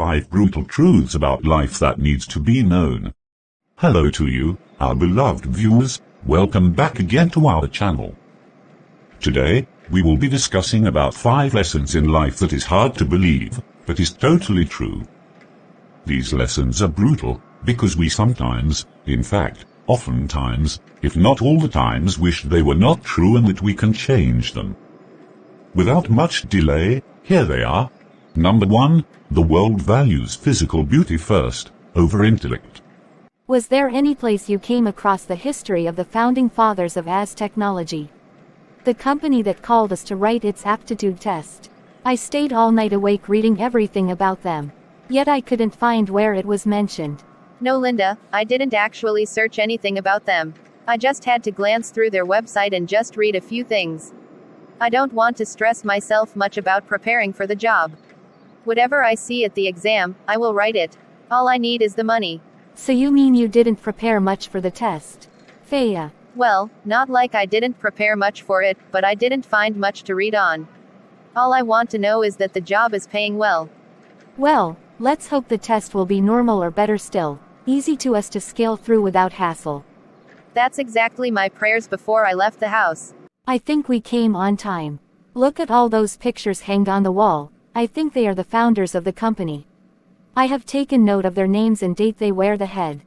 5 brutal truths about life that needs to be known. Hello to you, our beloved viewers, welcome back again to our channel. Today, we will be discussing about 5 lessons in life that is hard to believe, but is totally true. These lessons are brutal, because we sometimes, in fact, oftentimes, if not all the times, wish they were not true and that we can change them. Without much delay, here they are. Number 1, the world values physical beauty first, over intellect. Was there any place you came across the history of the founding fathers of AS Technology? The company that called us to write its aptitude test. I stayed all night awake reading everything about them. Yet I couldn't find where it was mentioned. No, Linda, I didn't actually search anything about them. I just had to glance through their website and just read a few things. I don't want to stress myself much about preparing for the job. Whatever I see at the exam, I will write it. All I need is the money. So you mean you didn't prepare much for the test? Faya. Well, not like I didn't prepare much for it, but I didn't find much to read on. All I want to know is that the job is paying well. Well, let's hope the test will be normal or better still, easy to us to scale through without hassle. That's exactly my prayers before I left the house. I think we came on time. Look at all those pictures hanged on the wall. I think they are the founders of the company. I have taken note of their names and date they wear the head.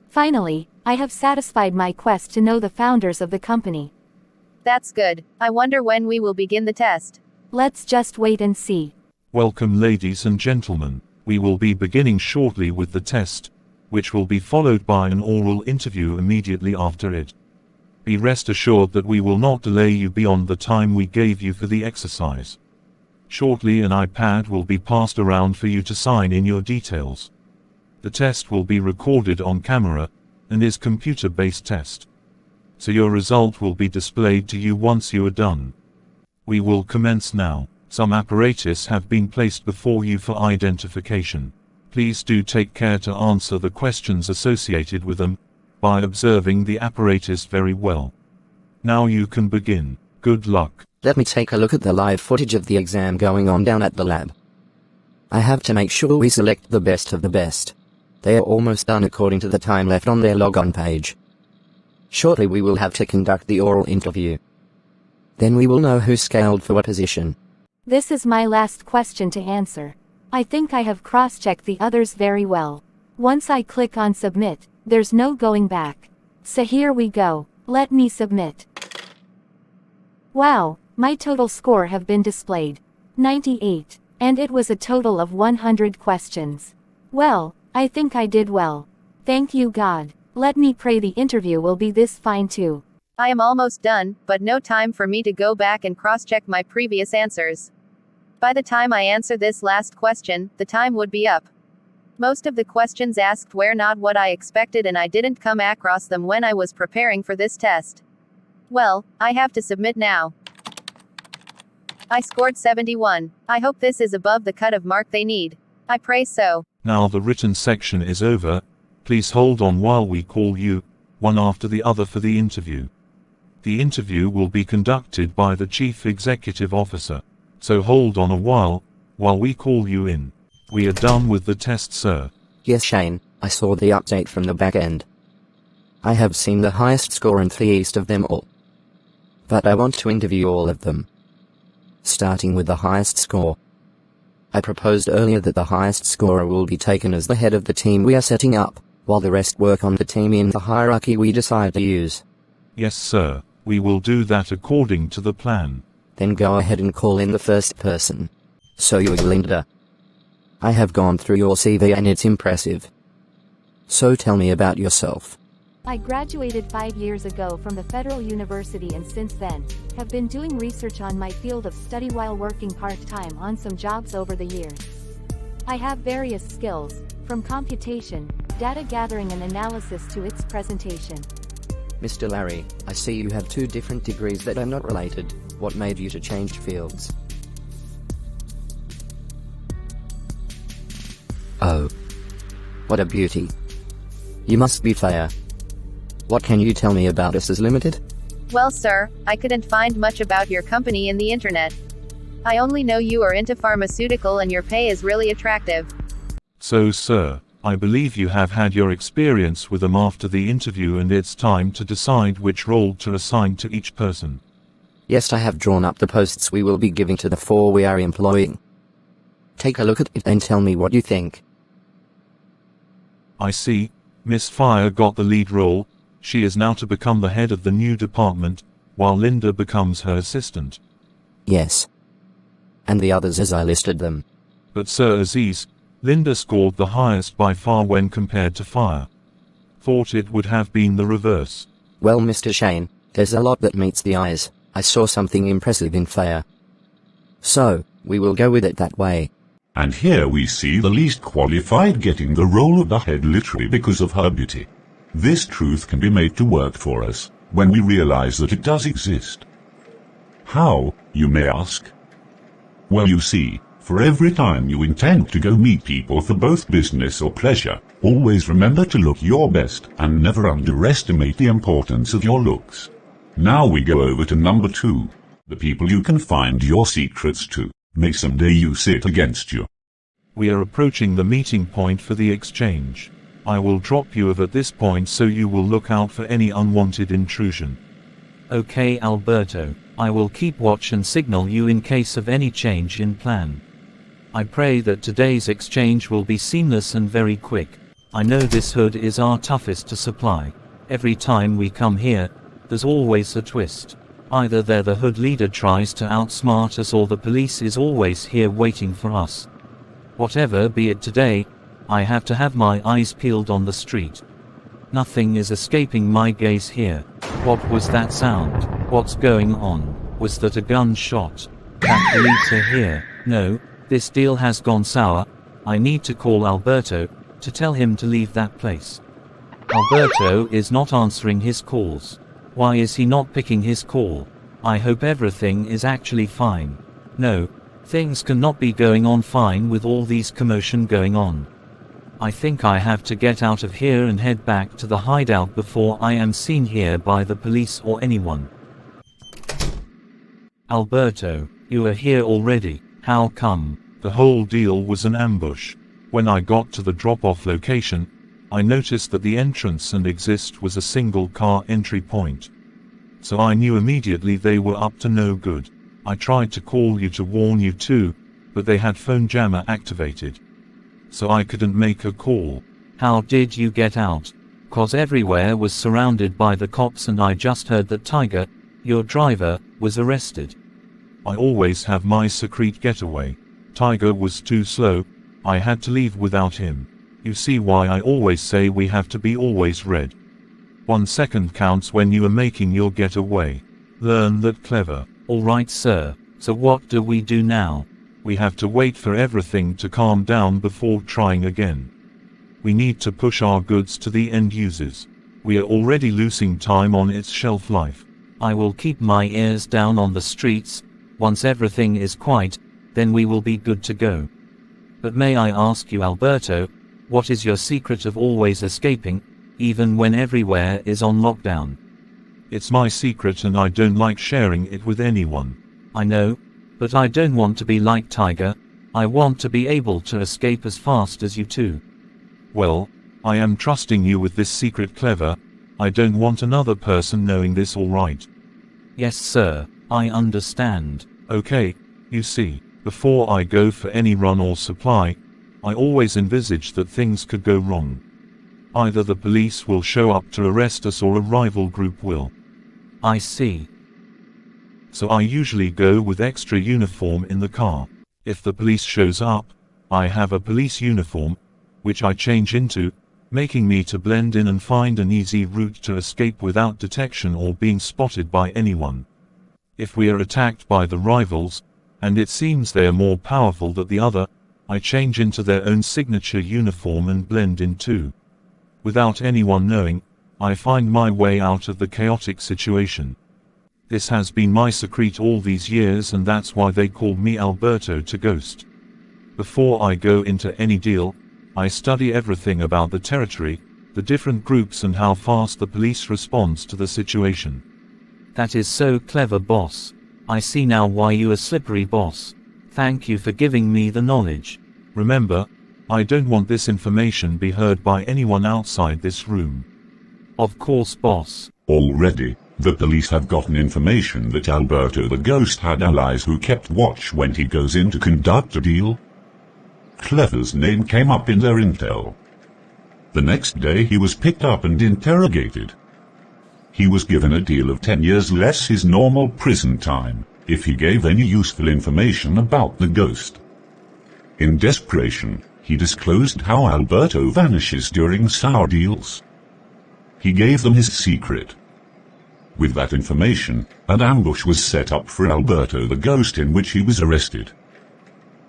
Finally, I have satisfied my quest to know the founders of the company. That's good. I wonder when we will begin the test. Let's just wait and see. Welcome, ladies and gentlemen. We will be beginning shortly with the test, which will be followed by an oral interview immediately after it. Be rest assured that we will not delay you beyond the time we gave you for the exercise. Shortly an iPad will be passed around for you to sign in your details. The test will be recorded on camera, and is computer-based test. So your result will be displayed to you once you are done. We will commence now. Some apparatus have been placed before you for identification. Please do take care to answer the questions associated with them, by observing the apparatus very well. Now you can begin. Good luck. Let me take a look at the live footage of the exam going on down at the lab. I have to make sure we select the best of the best. They are almost done according to the time left on their logon page. Shortly we will have to conduct the oral interview. Then we will know who scaled for what position. This is my last question to answer. I think I have cross-checked the others very well. Once I click on submit, there's no going back. So here we go. Let me submit. Wow, my total score have been displayed. 98. And it was a total of 100 questions. Well, I think I did well. Thank you God. Let me pray the interview will be this fine too. I am almost done, but no time for me to go back and cross-check my previous answers. By the time I answer this last question, the time would be up. Most of the questions asked were not what I expected and I didn't come across them when I was preparing for this test. Well, I have to submit now. I scored 71. I hope this is above the cut-off mark they need. I pray so. Now the written section is over. Please hold on while we call you, one after the other for the interview. The interview will be conducted by the Chief Executive Officer. So hold on a while we call you in. We are done with the test, sir. Yes, Shane, I saw the update from the back end. I have seen the highest score and east of them all. But I want to interview all of them. Starting with the highest score. I proposed earlier that the highest scorer will be taken as the head of the team we are setting up, while the rest work on the team in the hierarchy we decide to use. Yes, sir, we will do that according to the plan. Then go ahead and call in the first person. So you're Linda. I have gone through your CV and it's impressive. So tell me about yourself. I graduated 5 years ago from the Federal University and since then, have been doing research on my field of study while working part-time on some jobs over the years. I have various skills, from computation, data gathering and analysis to its presentation. Mr. Larry, I see you have 2 different degrees that are not related. What made you to change fields? Oh. What a beauty. You must be Faya. What can you tell me about us as Limited? Well, sir, I couldn't find much about your company in the internet. I only know you are into pharmaceutical and your pay is really attractive. So sir, I believe you have had your experience with them after the interview and it's time to decide which role to assign to each person. Yes, I have drawn up the posts we will be giving to the 4 we are employing. Take a look at it and tell me what you think. I see, Miss Fire got the lead role. She is now to become the head of the new department, while Linda becomes her assistant. Yes. And the others as I listed them. But Sir Aziz, Linda scored the highest by far when compared to Fire. Thought it would have been the reverse. Well, Mr. Shane, there's a lot that meets the eyes. I saw something impressive in Fire. So, we will go with it that way. And here we see the least qualified getting the role of the head literally because of her beauty. This truth can be made to work for us, when we realize that it does exist. How, you may ask? Well, you see, for every time you intend to go meet people for both business or pleasure, always remember to look your best and never underestimate the importance of your looks. Now we go over to number 2, the people you can find your secrets to, may someday use it against you. We are approaching the meeting point for the exchange. I will drop you at this point so you will look out for any unwanted intrusion. Okay, Alberto, I will keep watch and signal you in case of any change in plan. I pray that today's exchange will be seamless and very quick. I know this hood is our toughest to supply. Every time we come here, there's always a twist. Either the hood leader tries to outsmart us or the police is always here waiting for us. Whatever be it today, I have to have my eyes peeled on the street. Nothing is escaping my gaze here. What was that sound? What's going on? Was that a gunshot? That police are here. No, this deal has gone sour. I need to call Alberto, to tell him to leave that place. Alberto is not answering his calls. Why is he not picking his call? I hope everything is actually fine. No, things cannot be going on fine with all these commotion going on. I think I have to get out of here and head back to the hideout before I am seen here by the police or anyone. Alberto, you are here already. How come? The whole deal was an ambush. When I got to the drop-off location, I noticed that the entrance and exit was a single car entry point. So I knew immediately they were up to no good. I tried to call you to warn you too, but they had phone jammer activated. So I couldn't make a call. How did you get out? 'Cause everywhere was surrounded by the cops and I just heard that Tiger, your driver, was arrested. I always have my secret getaway. Tiger was too slow, I had to leave without him. You see why I always say we have to be always red. 1 second counts when you are making your getaway. Learn that clever. Alright sir, so what do we do now? We have to wait for everything to calm down before trying again. We need to push our goods to the end users. We are already losing time on its shelf life. I will keep my ears down on the streets. Once everything is quiet, then we will be good to go. But may I ask you, Alberto, what is your secret of always escaping, even when everywhere is on lockdown? It's my secret and I don't like sharing it with anyone. I know, but I don't want to be like Tiger. I want to be able to escape as fast as you too. Well, I am trusting you with this secret, clever. I don't want another person knowing this, alright? Yes sir, I understand. Okay, you see, before I go for any run or supply, I always envisage that things could go wrong. Either the police will show up to arrest us or a rival group will. I see. So I usually go with extra uniform in the car. If the police shows up, I have a police uniform, which I change into, making me to blend in and find an easy route to escape without detection or being spotted by anyone. If we are attacked by the rivals, and it seems they are more powerful than the other, I change into their own signature uniform and blend in too. Without anyone knowing, I find my way out of the chaotic situation. This has been my secret all these years and that's why they call me Alberto to Ghost. Before I go into any deal, I study everything about the territory, the different groups and how fast the police responds to the situation. That is so clever, boss. I see now why you are slippery, boss. Thank you for giving me the knowledge. Remember, I don't want this information be heard by anyone outside this room. Of course, boss. Already, the police have gotten information that Alberto the Ghost had allies who kept watch when he goes in to conduct a deal. Clever's name came up in their intel. The next day he was picked up and interrogated. He was given a deal of 10 years less his normal prison time, if he gave any useful information about the ghost. In desperation, he disclosed how Alberto vanishes during sour deals. He gave them his secret. With that information, an ambush was set up for Alberto the Ghost in which he was arrested,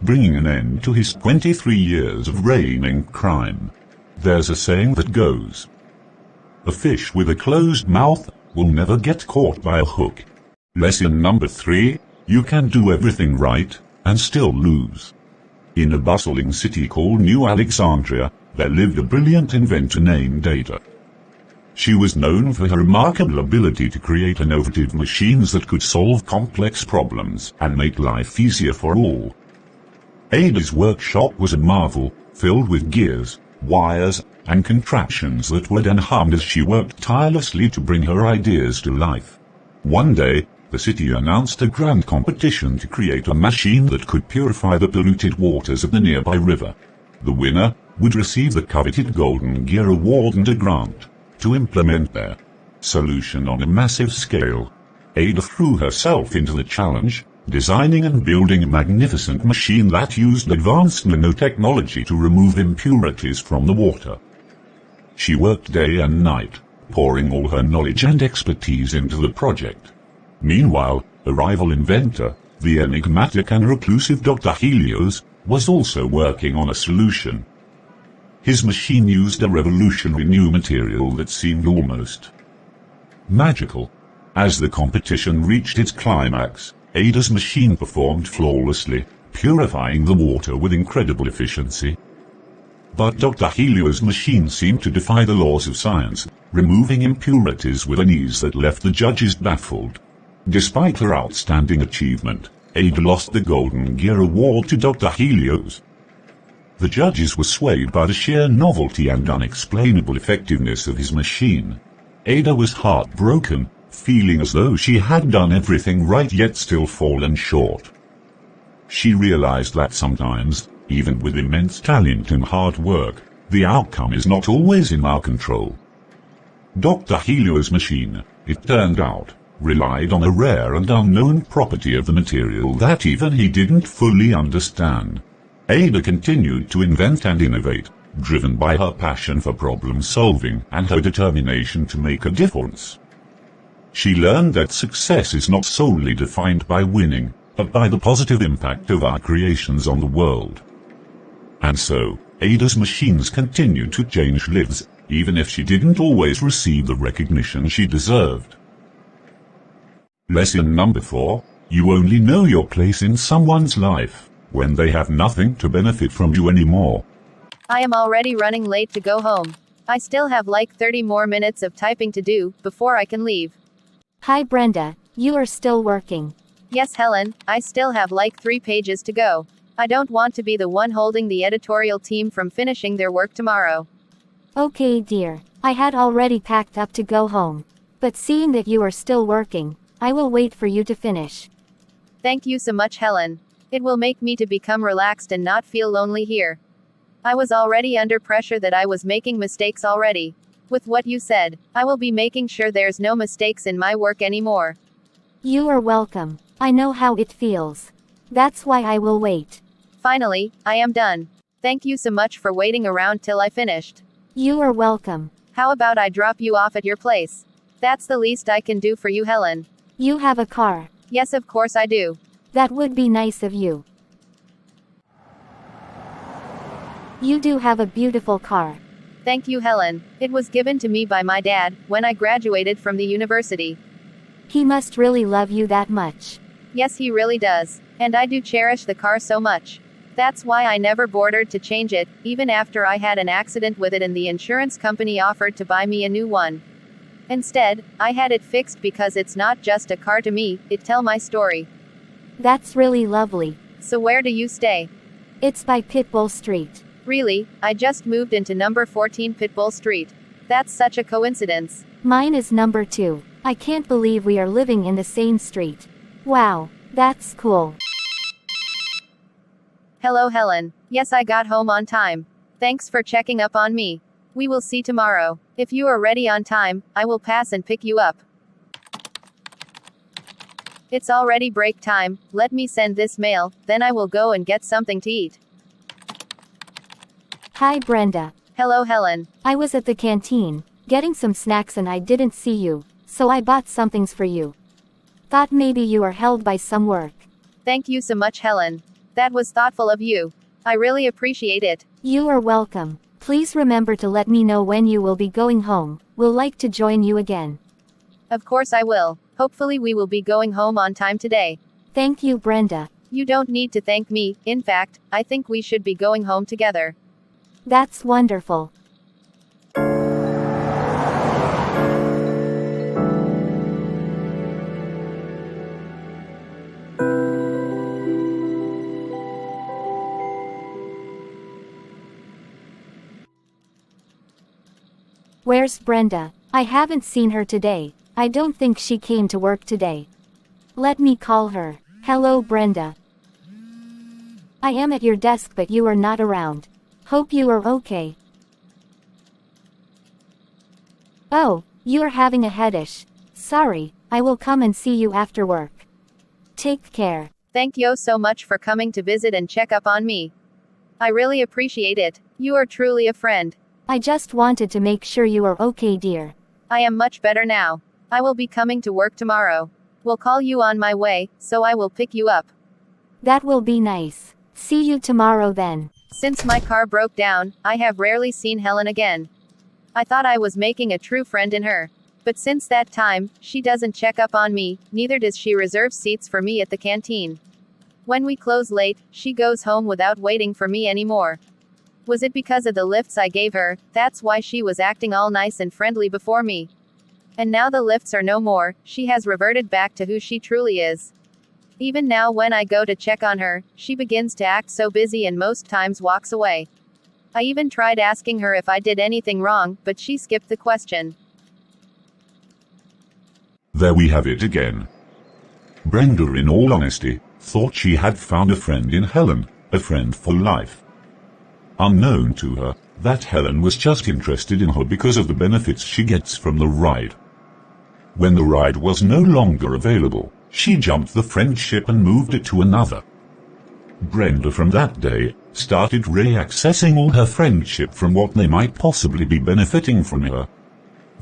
bringing an end to his 23 years of reigning crime. There's a saying that goes, "A fish with a closed mouth will never get caught by a hook." Lesson number 3, you can do everything right and still lose. In a bustling city called New Alexandria, there lived a brilliant inventor named Ada. She was known for her remarkable ability to create innovative machines that could solve complex problems and make life easier for all. Ada's workshop was a marvel, filled with gears, wires, and contraptions that would unharmed as she worked tirelessly to bring her ideas to life. One day, the city announced a grand competition to create a machine that could purify the polluted waters of the nearby river. The winner would receive the coveted Golden Gear Award and a grant to implement their solution on a massive scale. Ada threw herself into the challenge, designing and building a magnificent machine that used advanced nanotechnology to remove impurities from the water. She worked day and night, pouring all her knowledge and expertise into the project. Meanwhile, a rival inventor, the enigmatic and reclusive Dr. Helios, was also working on a solution. His machine used a revolutionary new material that seemed almost magical. As the competition reached its climax, Ada's machine performed flawlessly, purifying the water with incredible efficiency. But Dr. Helios' machine seemed to defy the laws of science, removing impurities with an ease that left the judges baffled. Despite her outstanding achievement, Ada lost the Golden Gear Award to Dr. Helios. The judges were swayed by the sheer novelty and unexplainable effectiveness of his machine. Ada was heartbroken, feeling as though she had done everything right yet still fallen short. She realized that sometimes, even with immense talent and hard work, the outcome is not always in our control. Dr. Helios' machine, it turned out, relied on a rare and unknown property of the material that even he didn't fully understand. Ada continued to invent and innovate, driven by her passion for problem-solving and her determination to make a difference. She learned that success is not solely defined by winning, but by the positive impact of our creations on the world. And so, Ada's machines continued to change lives, even if she didn't always receive the recognition she deserved. Lesson number 4, you only know your place in someone's life when they have nothing to benefit from you anymore. I am already running late to go home. I still have like 30 more minutes of typing to do before I can leave. Hi Brenda, you are still working. Yes, Helen, I still have like 3 pages to go. I don't want to be the one holding the editorial team from finishing their work tomorrow. Okay dear, I had already packed up to go home. But seeing that you are still working, I will wait for you to finish. Thank you so much, Helen. It will make me to become relaxed and not feel lonely here. I was already under pressure that I was making mistakes already. With what you said, I will be making sure there's no mistakes in my work anymore. You are welcome. I know how it feels. That's why I will wait. Finally, I am done. Thank you so much for waiting around till I finished. You are welcome. How about I drop you off at your place? That's the least I can do for you, Helen. You have a car. Yes, of course I do. That would be nice of you. You do have a beautiful car. Thank you, Helen. It was given to me by my dad when I graduated from the university. He must really love you that much. Yes, he really does. And I do cherish the car so much. That's why I never bothered to change it, even after I had an accident with it and the insurance company offered to buy me a new one. Instead, I had it fixed because it's not just a car to me, it tells my story. That's really lovely. So where do you stay? It's by Pitbull Street. Really, I just moved into number 14 Pitbull Street. That's such a coincidence. Mine is number 2. I can't believe we are living in the same street. Wow, that's cool. Hello Helen. Yes, I got home on time. Thanks for checking up on me. We will see tomorrow. If you are ready on time, I will pass and pick you up. It's already break time. Let me send this mail, then I will go and get something to eat. Hi Brenda. Hello Helen. I was at the canteen, getting some snacks and I didn't see you, so I bought somethings for you. Thought maybe you are held by some work. Thank you so much Helen. That was thoughtful of you. I really appreciate it. You are welcome. Please remember to let me know when you will be going home. We'll like to join you again. Of course I will. Hopefully we will be going home on time today. Thank you Brenda. You don't need to thank me. In fact, I think we should be going home together. That's wonderful. Where's Brenda? I haven't seen her today. I don't think she came to work today. Let me call her. Hello Brenda. I am at your desk but you are not around. Hope you are okay. Oh, you are having a headache. Sorry, I will come and see you after work. Take care. Thank you so much for coming to visit and check up on me. I really appreciate it. You are truly a friend. I just wanted to make sure you are okay, dear. I am much better now. I will be coming to work tomorrow. Will call you on my way, so I will pick you up. That will be nice. See you tomorrow then. Since my car broke down, I have rarely seen Helen again. I thought I was making a true friend in her. But since that time, she doesn't check up on me, neither does she reserve seats for me at the canteen. When we close late, she goes home without waiting for me anymore. Was it because of the lifts I gave her? That's why she was acting all nice and friendly before me. And now the lifts are no more, she has reverted back to who she truly is. Even now when I go to check on her, she begins to act so busy and most times walks away. I even tried asking her if I did anything wrong, but she skipped the question. There we have it again. Brenda, in all honesty, thought she had found a friend in Helen, a friend for life. Unknown to her, that Helen was just interested in her because of the benefits she gets from the ride. When the ride was no longer available, she jumped the friendship and moved it to another. Brenda from that day started reaccessing all her friendship from what they might possibly be benefiting from her.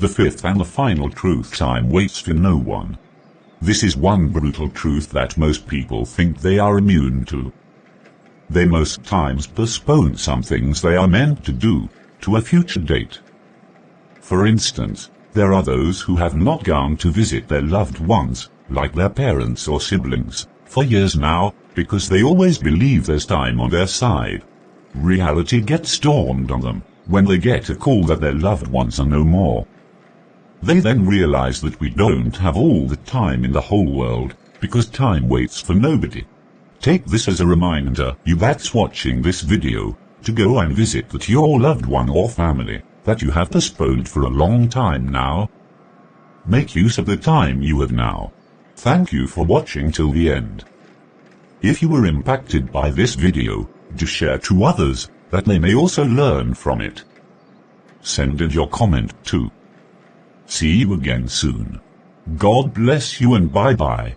The fifth and the final truth: time waits for no one. This is one brutal truth that most people think they are immune to. They most times postpone some things they are meant to do, to a future date. For instance, there are those who have not gone to visit their loved ones, like their parents or siblings, for years now, because they always believe there's time on their side. Reality gets dawned on them, when they get a call that their loved ones are no more. They then realize that we don't have all the time in the whole world, because time waits for nobody. Take this as a reminder, you that's watching this video, to go and visit that your loved one or family, that you have postponed for a long time now. Make use of the time you have now. Thank you for watching till the end. If you were impacted by this video, do share to others, that they may also learn from it. Send in your comment too. See you again soon. God bless you and bye bye.